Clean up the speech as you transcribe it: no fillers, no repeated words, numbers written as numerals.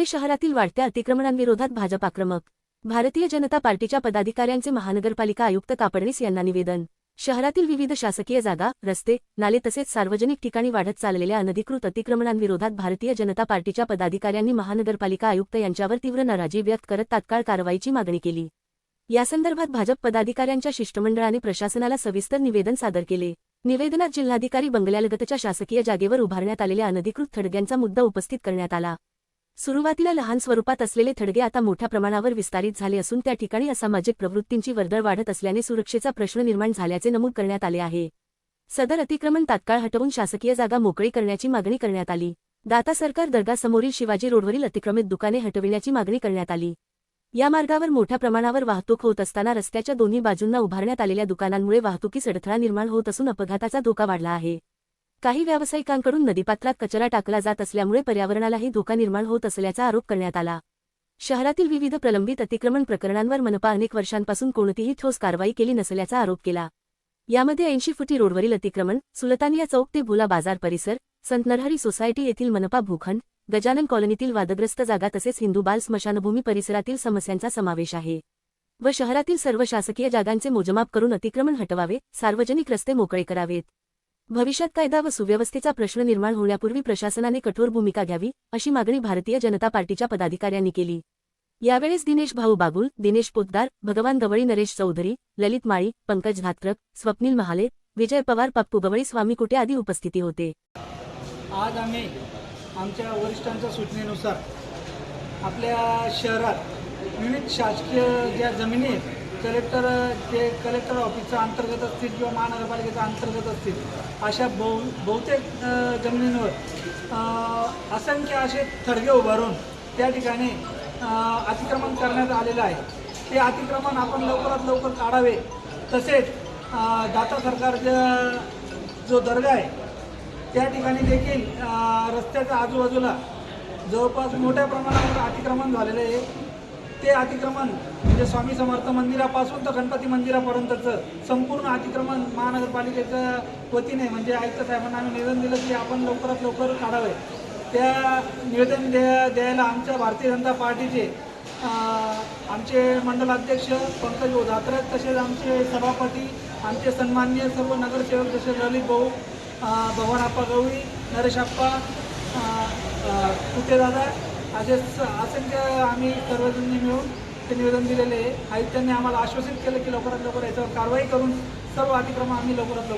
शहरातील वाढत्या अतिक्रमणांविरोधात भाजप आक्रमक. भारतीय जनता पार्टीच्या पदाधिकाऱ्यांचे महानगरपालिका आयुक्त कापडणीस यांना निवेदन. शहरातील विविध शासकीय जागा, रस्ते, नाले तसेच सार्वजनिक ठिकाणी वाढत चाललेल्या अनधिकृत अतिक्रमणांविरोधात भारतीय जनता पार्टीच्या पदाधिकाऱ्यांनी महानगरपालिका आयुक्त यांच्यावर तीव्र नाराजी व्यक्त करत तात्काळ कारवाईची मागणी केली. यासंदर्भात भाजप पदाधिकाऱ्यांच्या शिष्टमंडळाने प्रशासनाला सविस्तर निवेदन सादर केले. निवेदनात जिल्हाधिकारी बंगल्यालगतच्या शासकीय जागेवर उभारण्यात आलेल्या अनधिकृत थडग्यांचा मुद्दा उपस्थित करण्यात आला. सुरुवातीला लहान स्वरूपात असलेले थडगे आता मोठ्या प्रमाणावर विस्तारित झाले असून त्या ठिकाणी असामाजिक प्रवृत्तींची वर्दळ वाढत असल्याने सुरक्षेचा प्रश्न निर्माण झाल्याचे नमूद करण्यात आले आहे. सदर अतिक्रमण तात्काळ हटवून शासकीय जागा मोकळी करण्याची मागणी करण्यात आली. दाता सरकार दर्गा समोरील शिवाजी रोडवरील अतिक्रमित दुकाने हटविण्याची मागणी करण्यात आली. या मार्गावर मोठ्या प्रमाणावर वाहतूक होत असताना रस्त्याच्या दोन्ही बाजूंना उभारण्यात आलेल्या दुकानांमुळे वाहतुकीस अडथळा निर्माण होत असून अपघाताचा धोका वाढला आहे. काही व्यावसायिकांकडून नदीपात्रात कचरा टाकला जात असल्यामुळे पर्यावरणालाही धोका निर्माण होत असल्याचा आरोप करण्यात आला. शहरातील विविध प्रलंबित अतिक्रमण प्रकरणांवर मनपा अनेक वर्षांपासून कोणतीही ठोस कारवाई केली नसल्याचा आरोप केला. यामध्ये 80 फुटी रोडवरील अतिक्रमण, सुलतानिया चौक ते भुला बाजार परिसर, संत नरहरी सोसायटी येथील मनपा भूखंड, गजानन कॉलनीतील वादग्रस्त जागा तसेच हिंदू बाल स्मशानभूमी परिसरातील समस्यांचा समावेश आहे. व शहरातील सर्व शासकीय जागांचे मोजमाप करून अतिक्रमण हटवावे, सार्वजनिक रस्ते मोकळे करावेत. भविष्यात कायदा व सुव्यवस्थेचा प्रश्न निर्माण होण्यापूर्वी प्रशासनाने कठोर भूमिका घ्यावी, अशी मागणी भारतीय जनता पार्टीच्या पदाधिकाऱ्यांनी केली. यावेळेस दिनेश भाऊ बागुल, दिनेश पोतदार, भगवान गवळी, नरेश चौधरी, ललित माळी, पंकज धात्रक, स्वप्नील महाले, विजय पवार, पप्पू गवळी, स्वामी कुटे आदी उपस्थिती होते. आज आम्ही आमच्या वरिष्ठांच्या सूचनेनुसार आपल्या शहरात विविध शासकीय ज्या जमिनी आहेत, कलेक्टर ऑफिसच्या अंतर्गत असतील किंवा महानगरपालिकेच्या अंतर्गत असतील, अशा बहुतेक जमिनींवर असंख्य असे थडगे उभारून त्या ठिकाणी अतिक्रमण करण्यात आलेलं आहे. ते अतिक्रमण आपण लवकरात लवकर काढावे. तसेच दाता सरकारचा जो दर्गा आहे त्या ठिकाणी देखील रस्त्याच्या आजूबाजूला जवळपास मोठ्या प्रमाणावर अतिक्रमण झालेलं आहे. ते अतिक्रमण म्हणजे स्वामी समर्थ मंदिरापासून तर गणपती मंदिरापर्यंतचं संपूर्ण अतिक्रमण महानगरपालिकेच्या वतीने म्हणजे आयुक्त साहेबांना आम्ही निवेदन दिलं की आपण लवकरात लवकर काढावे. त्या निवेदन द्यायला आमच्या भारतीय जनता पार्टीचे आमचे मंडलाध्यक्ष पंकज धात्रक, तसेच आमचे सभापती, आमचे सन्माननीय सर्व नगरसेवक जसे ललित भाऊ, भगवानप्पा गवळी, नरेशप्पा कुटेदादा, असे असंख्य आम्ही सर्वजणांनी मिळून ते निवेदन दिलेले आहे. आयुक्तांनी आम्हाला आश्वासित केलं की लवकरात लवकर याच्यावर कारवाई करून सर्व अतिक्रमण आम्ही लवकरात लवकर